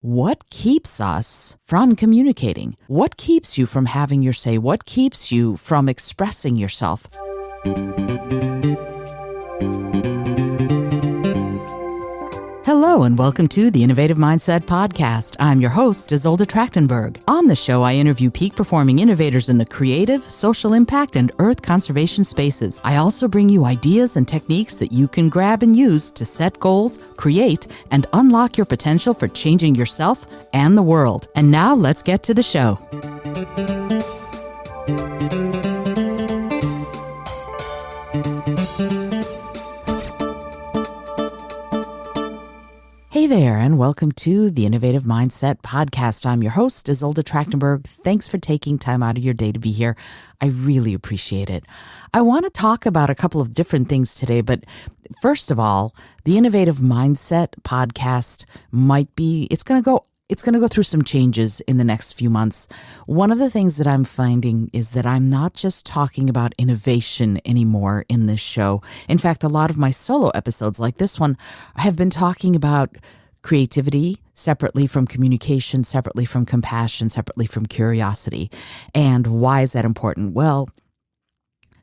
What keeps us from communicating? What keeps you from having your say? What keeps you from expressing yourself? Hello and welcome to the Innovative Mindset Podcast. I'm your host, Isolde Trachtenberg. On the show, I interview peak performing innovators in the creative, social impact, and earth conservation spaces. I also bring you ideas and techniques that you can grab and use to set goals, create, and unlock your potential for changing yourself and the world. And now let's get to the show. Hey there, and welcome to the Innovative Mindset Podcast. I'm your host, Isolde Trachtenberg. Thanks for taking time out of your day to be here. I really appreciate it. I want to talk about a couple of different things today, but first of all, the Innovative Mindset Podcast it's going to go through some changes in the next few months. One of the things that I'm finding is that I'm not just talking about innovation anymore in this show. In fact, a lot of my solo episodes like this one have been talking about creativity separately from communication, separately from compassion, separately from curiosity. And why is that important? Well,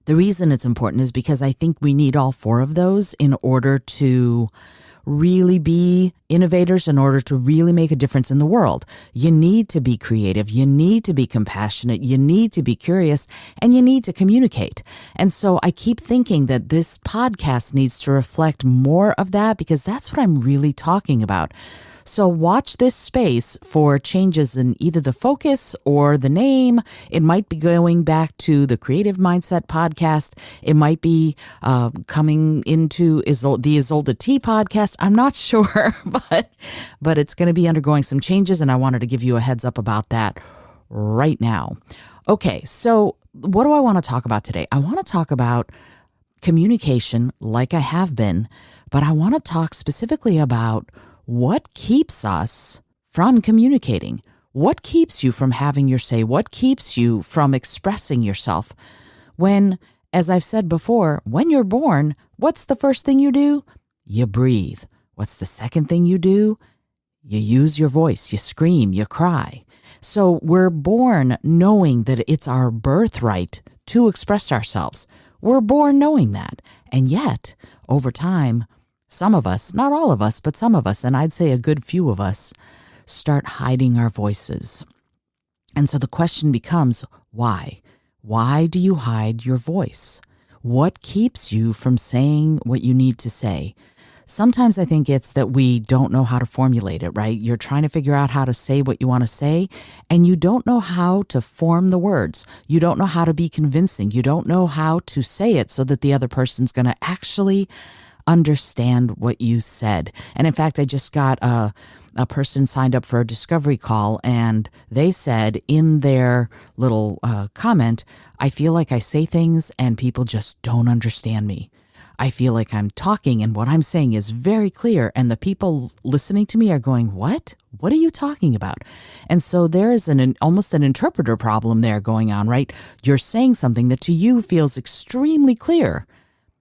the reason it's important is because I think we need all four of those in order to really be innovators, in order to really make a difference in the world. You need to be creative, you need to be compassionate, you need to be curious, and you need to communicate. And so I keep thinking that this podcast needs to reflect more of that because that's what I'm really talking about. So watch this space for changes in either the focus or the name. It might be going back to the Creative Mindset Podcast. It might be coming into the Isolde T Podcast. I'm not sure, but it's going to be undergoing some changes, and I wanted to give you a heads up about that right now. Okay, so what do I want to talk about today? I want to talk about communication like I have been, but I want to talk specifically about what keeps us from communicating? What keeps you from having your say? What keeps you from expressing yourself? When, as I've said before, when you're born, what's the first thing you do? You breathe. What's the second thing you do? You use your voice, you scream, you cry. So we're born knowing that it's our birthright to express ourselves. We're born knowing that. And yet, over time, some of us, not all of us, but some of us, and I'd say a good few of us, start hiding our voices. And so the question becomes, why? Why do you hide your voice? What keeps you from saying what you need to say? Sometimes I think it's that we don't know how to formulate it, right? You're trying to figure out how to say what you want to say, and you don't know how to form the words. You don't know how to be convincing. You don't know how to say it so that the other person's going to actually understand what you said. And in fact, I just got a person signed up for a discovery call, and they said in their little comment, I feel like I say things and people just don't understand me. I feel like I'm talking and what I'm saying is very clear, and the people listening to me are going, what? What are you talking about? And so there is almost an interpreter problem there going on, right? You're saying something that to you feels extremely clear,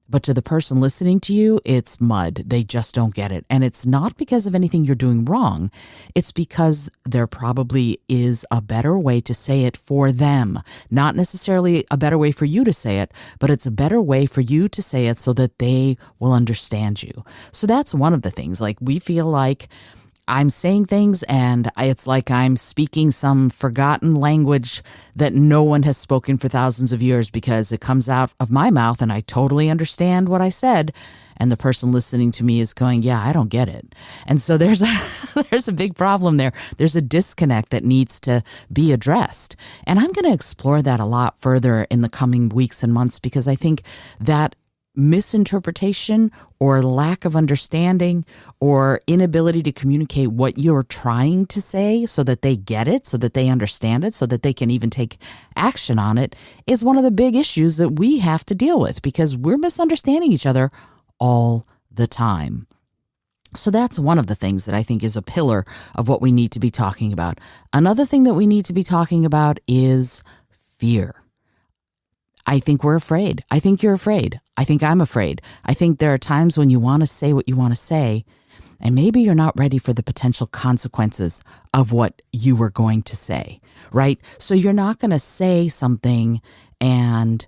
but to the person listening to you, it's mud. They just don't get it. And it's not because of anything you're doing wrong. It's because there probably is a better way to say it for them. Not necessarily a better way for you to say it, but it's a better way for you to say it so that they will understand you. So that's one of the things. Like, we feel like I'm saying things and it's like I'm speaking some forgotten language that no one has spoken for thousands of years because it comes out of my mouth and I totally understand what I said. And the person listening to me is going, yeah, I don't get it. And so there's a big problem there. There's a disconnect that needs to be addressed. And I'm going to explore that a lot further in the coming weeks and months because I think that misinterpretation or lack of understanding or inability to communicate what you're trying to say so that they get it, so that they understand it, so that they can even take action on it is one of the big issues that we have to deal with because we're misunderstanding each other all the time. So that's one of the things that I think is a pillar of what we need to be talking about. Another thing that we need to be talking about is fear. I think we're afraid. I think you're afraid. I think I'm afraid. I think there are times when you want to say what you want to say, And maybe you're not ready for the potential consequences of what you were going to say, right? So you're not going to say something and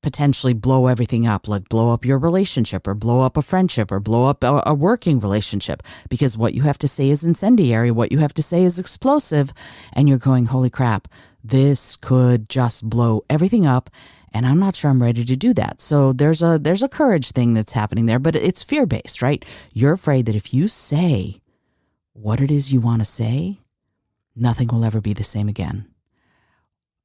potentially blow everything up, like blow up your relationship or blow up a friendship or blow up a working relationship, because what you have to say is incendiary, what you have to say is explosive, and you're going, holy crap, this could just blow everything up, and I'm not sure I'm ready to do that. So there's a courage thing that's happening there, but it's fear-based, right? You're afraid that if you say what it is you want to say, nothing will ever be the same again.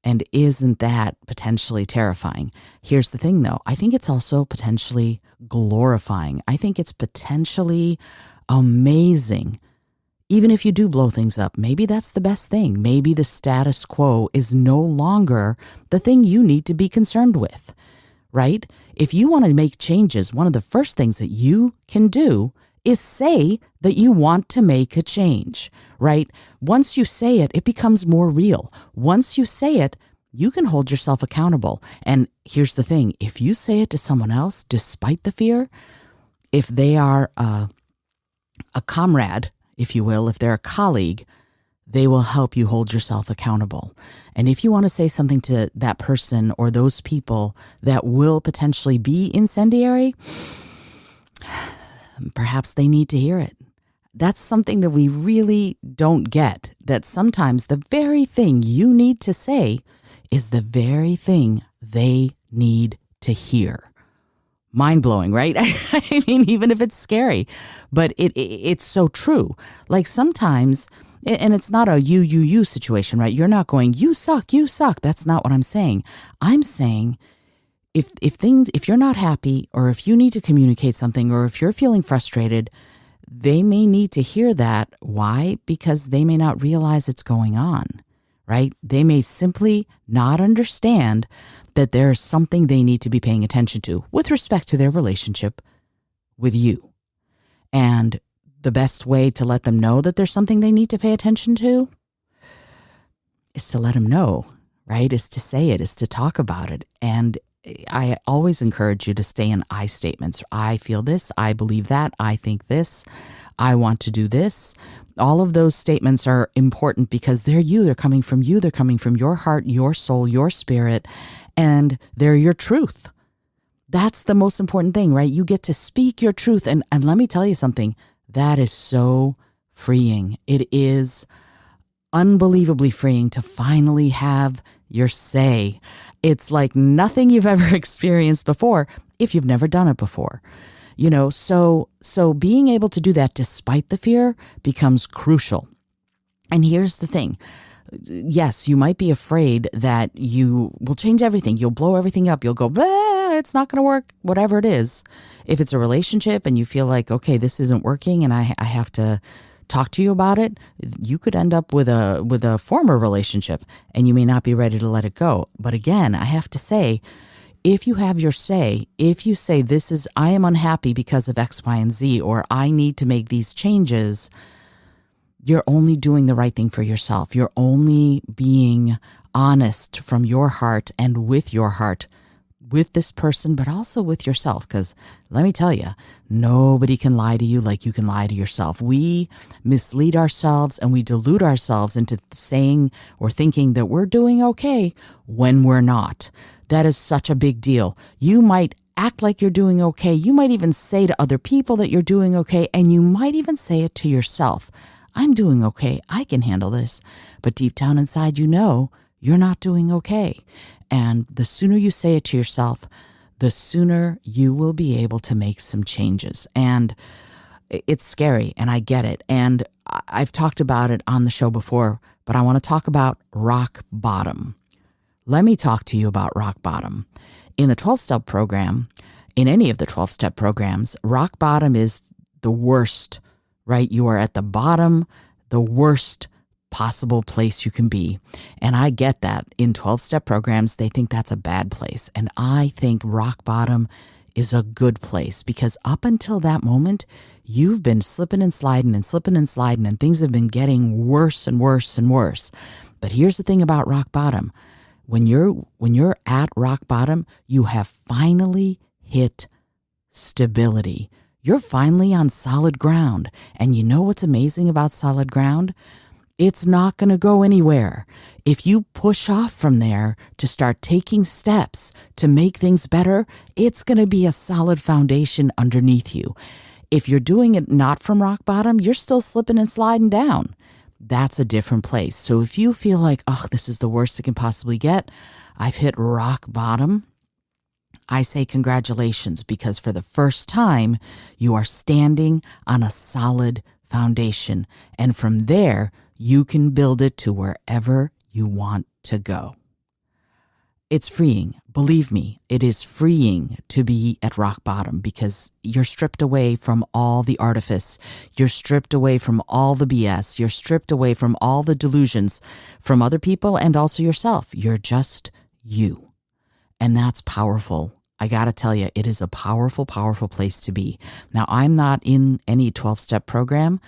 And isn't that potentially terrifying? Here's the thing, though. I think it's also potentially glorifying. I think it's potentially amazing. Even if you do blow things up, maybe that's the best thing. Maybe the status quo is no longer the thing you need to be concerned with, right? If you want to make changes, one of the first things that you can do is say that you want to make a change, right? Once you say it, it becomes more real. Once you say it, you can hold yourself accountable. And here's the thing. If you say it to someone else, despite the fear, if they are a comrade, if you will, if they're a colleague, they will help you hold yourself accountable. And if you want to say something to that person or those people that will potentially be incendiary, perhaps they need to hear it. That's something that we really don't get, that sometimes the very thing you need to say is the very thing they need to hear. Mind-blowing, right? I mean, even if it's scary, but it's so true. Like sometimes, and it's not a you situation, right? You're not going, you suck. That's not what I'm saying. I'm saying, if you're not happy, or if you need to communicate something, or if you're feeling frustrated, they may need to hear that. Why? Because they may not realize it's going on, right? They may simply not understand that there's something they need to be paying attention to with respect to their relationship with you. And the best way to let them know that there's something they need to pay attention to is to let them know, right? Is to say it, is to talk about it. And I always encourage you to stay in I statements. I feel this, I believe that, I think this, I want to do this. All of those statements are important because they're you, they're coming from you, they're coming from your heart, your soul, your spirit, and they're your truth. That's the most important thing, right? You get to speak your truth. And let me tell you something, that is so freeing. It is unbelievably freeing to finally have your say. It's like nothing you've ever experienced before if you've never done it before. You know, so being able to do that despite the fear becomes crucial. And here's the thing. Yes, you might be afraid that you will change everything. You'll blow everything up. You'll go, it's not going to work, whatever it is. If it's a relationship and you feel like, okay, this isn't working and I have to talk to you about it, you could end up with a former relationship and you may not be ready to let it go. But again, I have to say, if you have your say, if you say I am unhappy because of X, Y, and Z, or I need to make these changes, you're only doing the right thing for yourself. You're only being honest from your heart and with your heart with this person, but also with yourself. Because let me tell you, nobody can lie to you like you can lie to yourself. We mislead ourselves and we delude ourselves into saying or thinking that we're doing okay when we're not. That is such a big deal. You might act like you're doing okay. You might even say to other people that you're doing okay, and you might even say it to yourself. I'm doing okay. I can handle this. But deep down inside, you know you're not doing okay. And the sooner you say it to yourself, the sooner you will be able to make some changes. And it's scary, and I get it. And I've talked about it on the show before, but I want to talk about rock bottom. Let me talk to you about rock bottom. In the 12-step program, in any of the 12-step programs, rock bottom is the worst, right? You are at the bottom, the worst possible place you can be. And I get that. In 12-step programs, they think that's a bad place. And I think rock bottom is a good place, because up until that moment, you've been slipping and sliding, and things have been getting worse and worse and worse. But here's the thing about rock bottom. When you're at rock bottom, you have finally hit stability. You're finally on solid ground. And you know what's amazing about solid ground? It's not going to go anywhere. If you push off from there to start taking steps to make things better, it's going to be a solid foundation underneath you. If you're doing it not from rock bottom, you're still slipping and sliding down. That's a different place. So if you feel like, oh, this is the worst it can possibly get, I've hit rock bottom, I say congratulations, because for the first time, you are standing on a solid foundation. And from there, you can build it to wherever you want to go. It's freeing. Believe me, it is freeing to be at rock bottom, because you're stripped away from all the artifice. You're stripped away from all the BS. You're stripped away from all the delusions from other people and also yourself. You're just you. And that's powerful. I got to tell you, it is a powerful, powerful place to be. Now, I'm not in any 12-step program,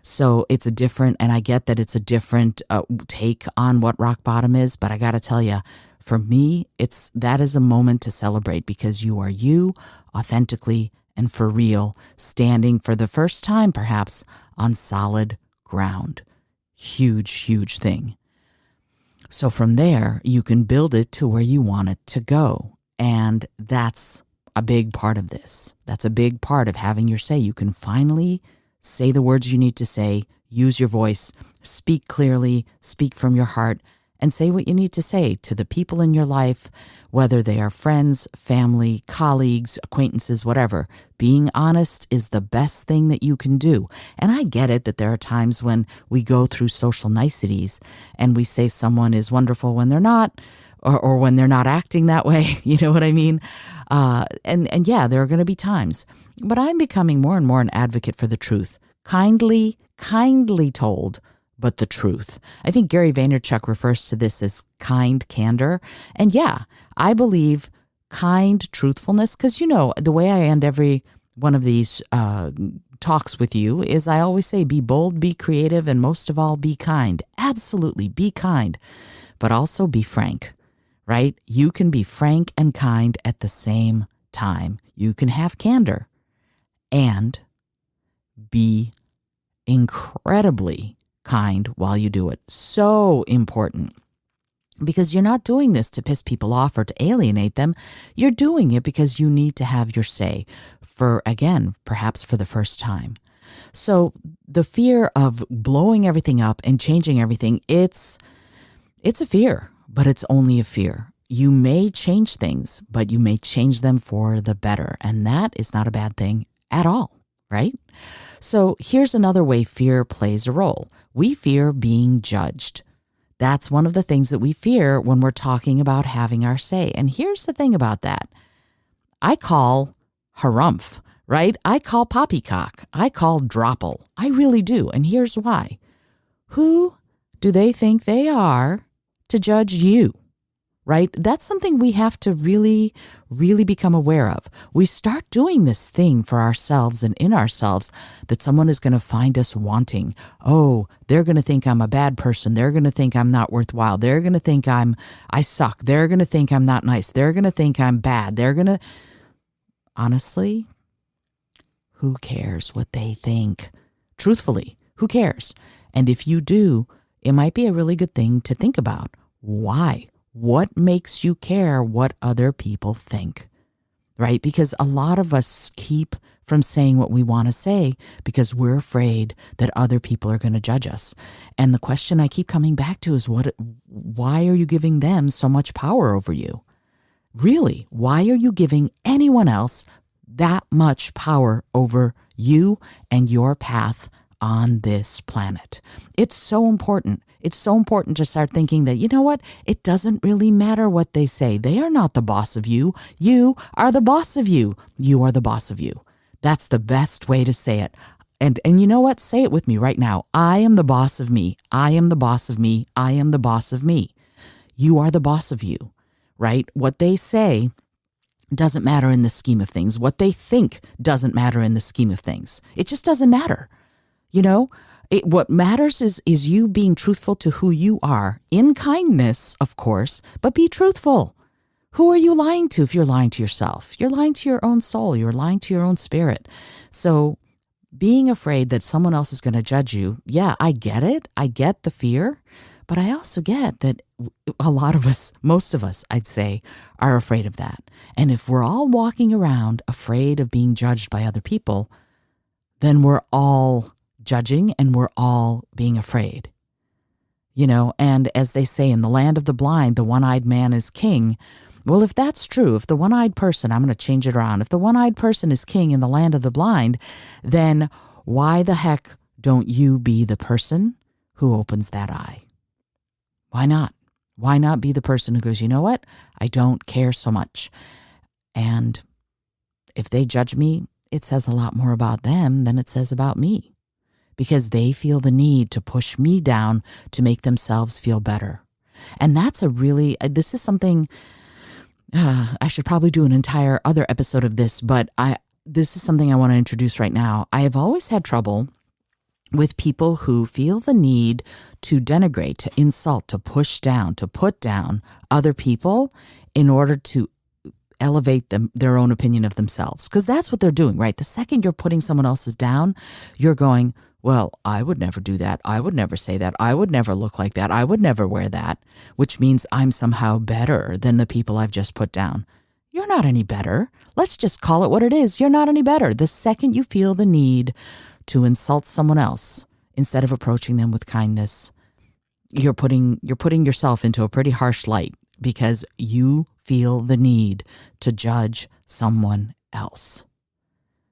so it's a different, and I get that it's a different take on what rock bottom is, but I got to tell you, for me, that is a moment to celebrate, because you are you authentically and for real, standing for the first time, perhaps, on solid ground. Huge, huge thing. So from there, you can build it to where you want it to go. And that's a big part of this. That's a big part of having your say. You can finally say the words you need to say, use your voice, speak clearly, speak from your heart, and say what you need to say to the people in your life, whether they are friends, family, colleagues, acquaintances, whatever. Being honest is the best thing that you can do. And I get it that there are times when we go through social niceties and we say someone is wonderful when they're not, or when they're not acting that way. You know what I mean? And yeah, there are going to be times. But I'm becoming more and more an advocate for the truth. Kindly told, but the truth. I think Gary Vaynerchuk refers to this as kind candor. And yeah, I believe kind truthfulness, because, the way I end every one of these talks with you is I always say, be bold, be creative, and most of all, be kind. Absolutely, be kind, but also be frank, right? You can be frank and kind at the same time. You can have candor and be incredibly kind while you do it. So important, because you're not doing this to piss people off or to alienate them. You're doing it because you need to have your say for, again, perhaps for the first time. So the fear of blowing everything up and changing everything, it's a fear, but it's only a fear. You may change things, but you may change them for the better. And that is not a bad thing at all, right? So here's another way fear plays a role. We fear being judged. That's one of the things that we fear when we're talking about having our say. And here's the thing about that. I call harumph, right? I call poppycock. I call dropple. I really do. And here's why. Who do they think they are to judge you? Right? That's something we have to really, really become aware of. We start doing this thing for ourselves and in ourselves that someone is going to find us wanting. Oh, they're going to think I'm a bad person. They're going to think I'm not worthwhile. They're going to think I suck. They're going to think I'm not nice. They're going to think I'm bad. Honestly, who cares what they think? Truthfully, who cares? And if you do, it might be a really good thing to think about. Why? What makes you care what other people think, right? Because a lot of us keep from saying what we want to say because we're afraid that other people are going to judge us. And the question I keep coming back to is why are you giving them so much power over you? Really, why are you giving anyone else that much power over you and your path on this planet? It's so important. It's so important to start thinking that, you know what? It doesn't really matter what they say. They are not the boss of you. You are the boss of you. You are the boss of you. That's the best way to say it. And you know what? Say it with me right now. I am the boss of me. I am the boss of me. I am the boss of me. You are the boss of you, right? What they say doesn't matter in the scheme of things. What they think doesn't matter in the scheme of things. It just doesn't matter. What matters is you being truthful to who you are, in kindness, of course, but be truthful. Who are you lying to if you're lying to yourself? You're lying to your own soul. You're lying to your own spirit. So being afraid that someone else is going to judge you, yeah, I get it. I get the fear, but I also get that a lot of us, most of us, I'd say, are afraid of that. And if we're all walking around afraid of being judged by other people, then we're all judging and we're all being afraid. And as they say, in the land of the blind, the one-eyed man is king. Well, if that's true, if the one-eyed person, I'm going to change it around, if the one-eyed person is king in the land of the blind, then why the heck don't you be the person who opens that eye? Why not? Why not be the person who goes, you know what? I don't care so much. And if they judge me, it says a lot more about them than it says about me, because they feel the need to push me down to make themselves feel better. And that's this is something, I should probably do an entire other episode of this, but this is something I want to introduce right now. I have always had trouble with people who feel the need to denigrate, to insult, to push down, to put down other people in order to elevate their own opinion of themselves. Because that's what they're doing, right? The second you're putting someone else's down, you're going, well, I would never do that. I would never say that. I would never look like that. I would never wear that, which means I'm somehow better than the people I've just put down. You're not any better. Let's just call it what it is. You're not any better. The second you feel the need to insult someone else instead of approaching them with kindness, you're putting yourself into a pretty harsh light, because you feel the need to judge someone else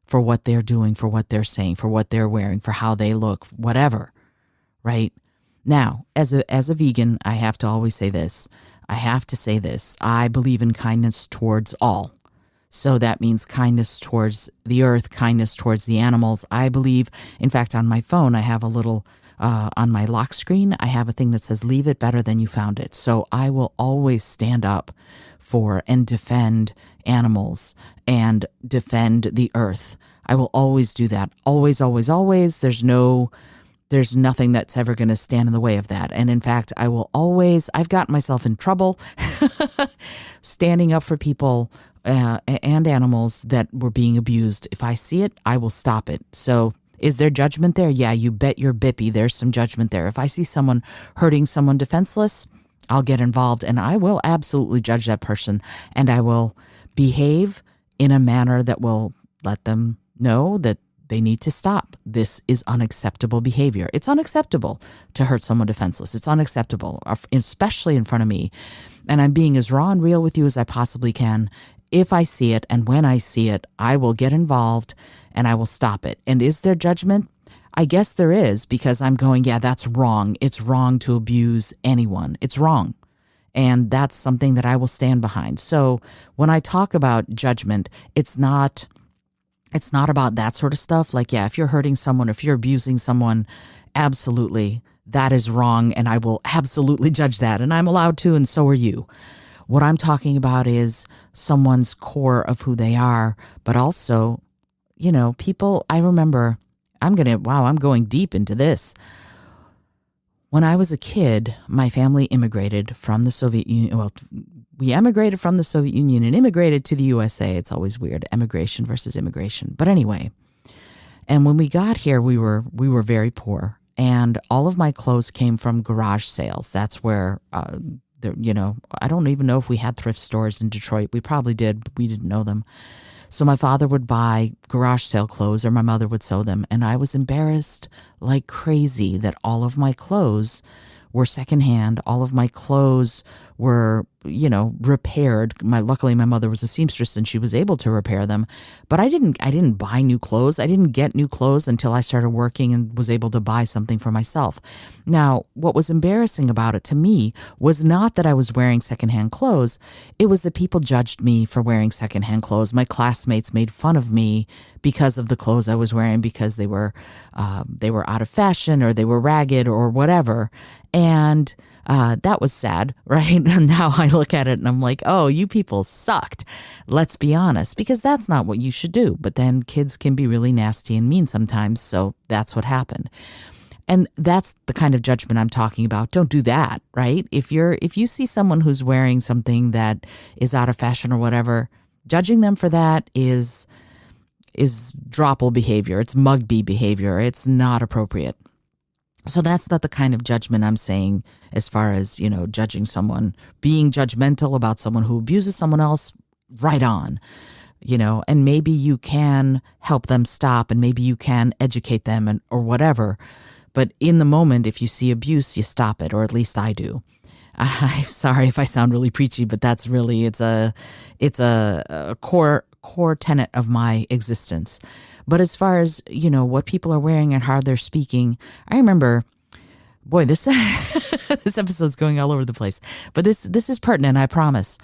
for what they're doing, for what they're saying, for what they're wearing, for how they look, whatever, right? Now, as a vegan, I have to always say this. I have to say this. I believe in kindness towards all. So that means kindness towards the earth, kindness towards the animals. I believe, in fact, on my phone, I have a little, on my lock screen, I have a thing that says, leave it better than you found it. So I will always stand up for and defend animals and defend the earth. I will always do that. Always, always, always. There's nothing that's ever going to stand in the way of that. And in fact, I've gotten myself in trouble standing up for people and animals that were being abused. If I see it, I will stop it. So is there judgment there? Yeah, you bet your bippy there's some judgment there. If I see someone hurting someone defenseless, I'll get involved and I will absolutely judge that person, and I will behave in a manner that will let them know that they need to stop. This is unacceptable behavior. It's unacceptable to hurt someone defenseless. It's unacceptable, especially in front of me. And I'm being as raw and real with you as I possibly can. If I see it and when I see it, I will get involved and I will stop it. And is there judgment? I guess there is, because I'm going, yeah, that's wrong. It's wrong to abuse anyone. It's wrong. And that's something that I will stand behind. So when I talk about judgment, it's not about that sort of stuff. Like, yeah, if you're hurting someone, if you're abusing someone, absolutely, that is wrong. And I will absolutely judge that. And I'm allowed to, and so are you. What I'm talking about is someone's core of who they are, but also, people, I remember, I'm going deep into this. When I was a kid, my family immigrated from the Soviet Union. Well, we emigrated from the Soviet Union and immigrated to the USA. It's always weird, emigration versus immigration. But anyway, and when we got here, we were very poor, and all of my clothes came from garage sales. That's where, I don't even know if we had thrift stores in Detroit. We probably did, but we didn't know them. So my father would buy garage sale clothes, or my mother would sew them. And I was embarrassed like crazy that all of my clothes were secondhand. All of my clothes were, repaired. Luckily my mother was a seamstress and she was able to repair them. But I didn't buy new clothes. I didn't get new clothes until I started working and was able to buy something for myself. Now, what was embarrassing about it to me was not that I was wearing secondhand clothes. It was that people judged me for wearing secondhand clothes. My classmates made fun of me because of the clothes I was wearing, because they were out of fashion, or they were ragged, or whatever. And that was sad, right? And now I look at it and I'm like, oh, you people sucked. Let's be honest, because that's not what you should do. But then kids can be really nasty and mean sometimes. So that's what happened. And that's the kind of judgment I'm talking about. Don't do that, right? If you see someone who's wearing something that is out of fashion or whatever, judging them for that is dropple behavior. It's Mugby behavior. It's not appropriate. So that's not the kind of judgment I'm saying as far as, judging someone, being judgmental about someone who abuses someone else, right on. And maybe you can help them stop, and maybe you can educate them or whatever. But in the moment, if you see abuse, you stop it, or at least I do. I'm sorry if I sound really preachy, but that's really, it's a core tenet of my existence. But as far as, what people are wearing and how they're speaking, I remember, boy, this this episode's going all over the place, but this is pertinent, I promise.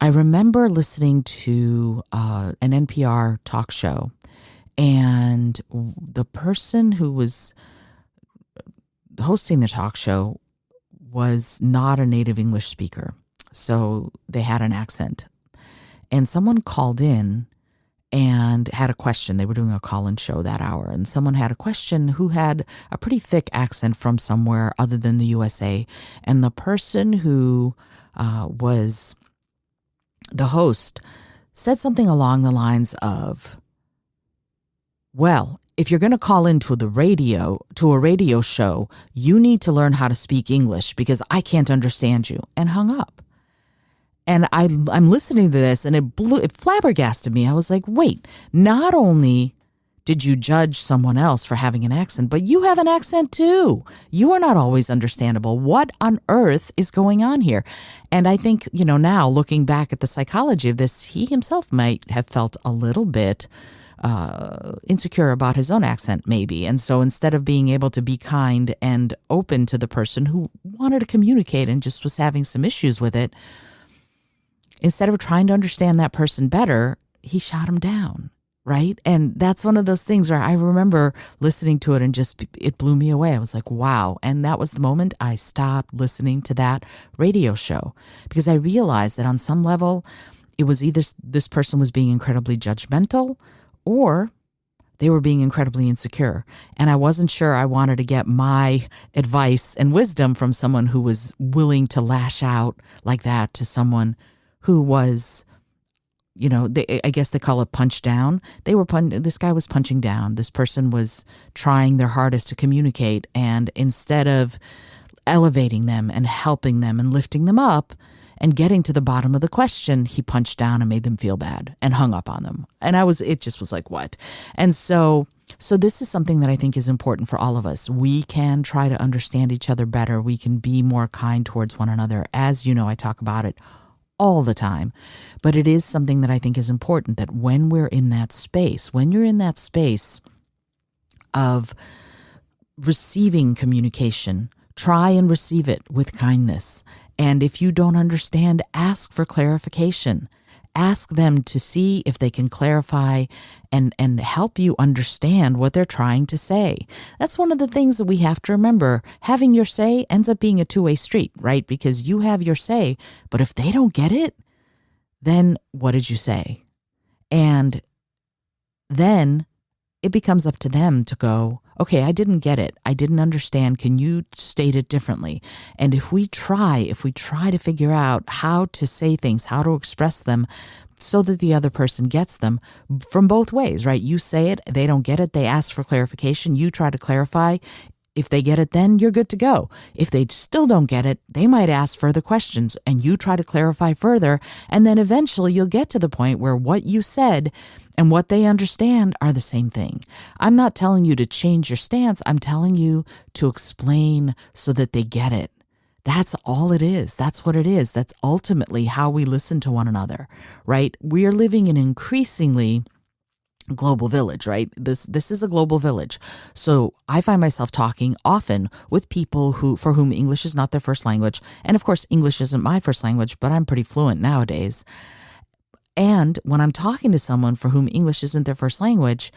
I remember listening to an NPR talk show, and the person who was hosting the talk show was not a native English speaker. So they had an accent. And someone called in and had a question. They were doing a call-in show that hour. And someone had a question who had a pretty thick accent from somewhere other than the USA. And the person who was the host said something along the lines of, well, if you're going to call into a radio show, you need to learn how to speak English because I can't understand you, and hung up. And I'm listening to this, and it flabbergasted me. I was like, wait, not only did you judge someone else for having an accent, but you have an accent too. You are not always understandable. What on earth is going on here? And I think, now looking back at the psychology of this, he himself might have felt a little bit insecure about his own accent, maybe. And so instead of being able to be kind and open to the person who wanted to communicate and just was having some issues with it, instead of trying to understand that person better, he shot him down, right? And that's one of those things where I remember listening to it and it blew me away. I was like, wow. And that was the moment I stopped listening to that radio show, because I realized that on some level, it was either this person was being incredibly judgmental or they were being incredibly insecure. And I wasn't sure I wanted to get my advice and wisdom from someone who was willing to lash out like that to someone who was, I guess they call it punch down. This guy was punching down. This person was trying their hardest to communicate. And instead of elevating them and helping them and lifting them up and getting to the bottom of the question, he punched down and made them feel bad and hung up on them. And it just was like, what? And so this is something that I think is important for all of us. We can try to understand each other better. We can be more kind towards one another. As you know, I talk about it all the time. But it is something that I think is important, that when we're in that space, when you're in that space of receiving communication, try and receive it with kindness. And if you don't understand, ask for clarification. Ask them to see if they can clarify and help you understand what they're trying to say. That's one of the things that we have to remember. Having your say ends up being a two-way street, right? Because you have your say, but if they don't get it, then what did you say? And then it becomes up to them to go, okay, I didn't get it. I didn't understand. Can you state it differently? And if we try to figure out how to say things, how to express them so that the other person gets them from both ways, right? You say it, they don't get it, they ask for clarification, you try to clarify. If they get it, then you're good to go. If they still don't get it, they might ask further questions and you try to clarify further. And then eventually you'll get to the point where what you said and what they understand are the same thing. I'm not telling you to change your stance. I'm telling you to explain so that they get it. That's all it is. That's what it is. That's ultimately how we listen to one another, right? We are living in increasingly global village, right? This is a global village. So I find myself talking often with people for whom English is not their first language. And of course, English isn't my first language, but I'm pretty fluent nowadays. And when I'm talking to someone for whom English isn't their first language,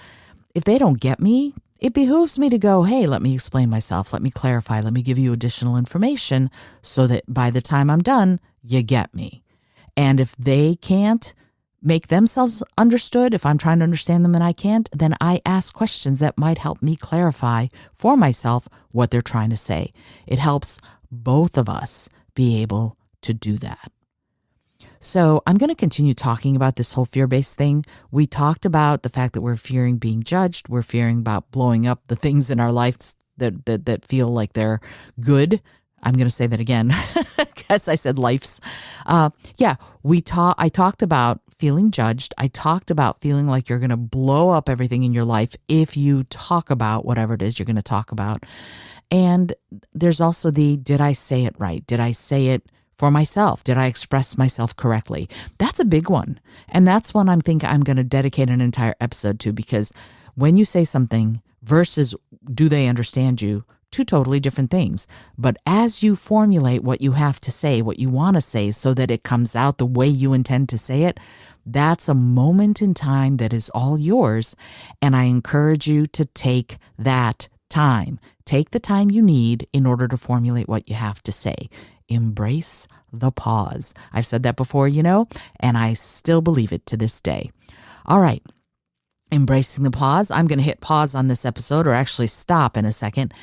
if they don't get me, it behooves me to go, hey, let me explain myself. Let me clarify. Let me give you additional information so that by the time I'm done, you get me. And if they can't make themselves understood, if I'm trying to understand them and I can't, then I ask questions that might help me clarify for myself what they're trying to say. It helps both of us be able to do that. So I'm going to continue talking about this whole fear-based thing. We talked about the fact that we're fearing being judged. We're fearing about blowing up the things in our lives that feel like they're good. I'm going to say that again. Guess I said lives. I talked about feeling judged. I talked about feeling like you're going to blow up everything in your life if you talk about whatever it is you're going to talk about. And there's also did I say it right? Did I say it for myself? Did I express myself correctly? That's a big one. And that's one I'm going to dedicate an entire episode to, because when you say something versus do they understand you, two totally different things. But as you formulate what you have to say, what you want to say, so that it comes out the way you intend to say it, that's a moment in time that is all yours. And I encourage you to take that time. Take the time you need in order to formulate what you have to say. Embrace the pause. I've said that before, and I still believe it to this day. All right. Embracing the pause. I'm going to hit pause on this episode, or actually stop in a second.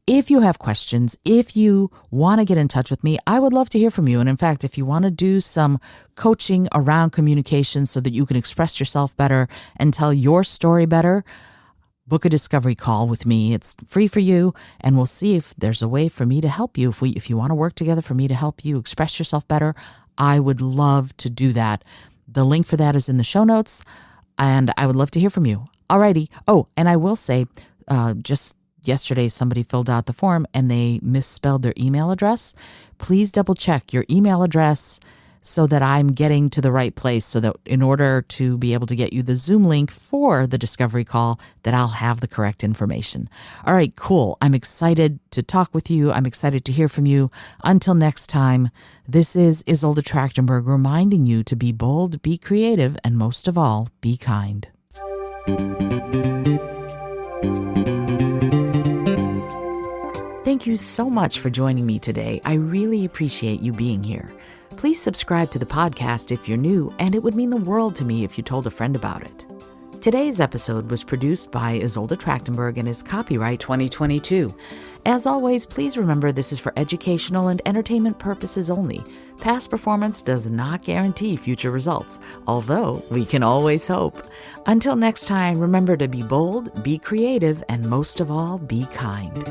If you have questions, if you want to get in touch with me, I would love to hear from you. And in fact, if you want to do some coaching around communication so that you can express yourself better and tell your story better, book a discovery call with me. It's free for you, and we'll see if there's a way for me to help you. If you want to work together for me to help you express yourself better, I would love to do that. The link for that is in the show notes, and I would love to hear from you. Alrighty. Oh, and I will say, just yesterday somebody filled out the form and they misspelled their email address. Please double check your email address so that I'm getting to the right place, so that in order to be able to get you the Zoom link for the discovery call, that I'll have the correct information. All right, cool. I'm excited to talk with you. I'm excited to hear from you. Until next time, this is Isolde Trachtenberg reminding you to be bold, be creative, and most of all, be kind. Thank you so much for joining me today. I really appreciate you being here. Please subscribe to the podcast if you're new, and it would mean the world to me if you told a friend about it. Today's episode was produced by Isolde Trachtenberg and is copyright 2022. As always, please remember this is for educational and entertainment purposes only. Past performance does not guarantee future results, although we can always hope. Until next time, remember to be bold, be creative, and most of all, be kind.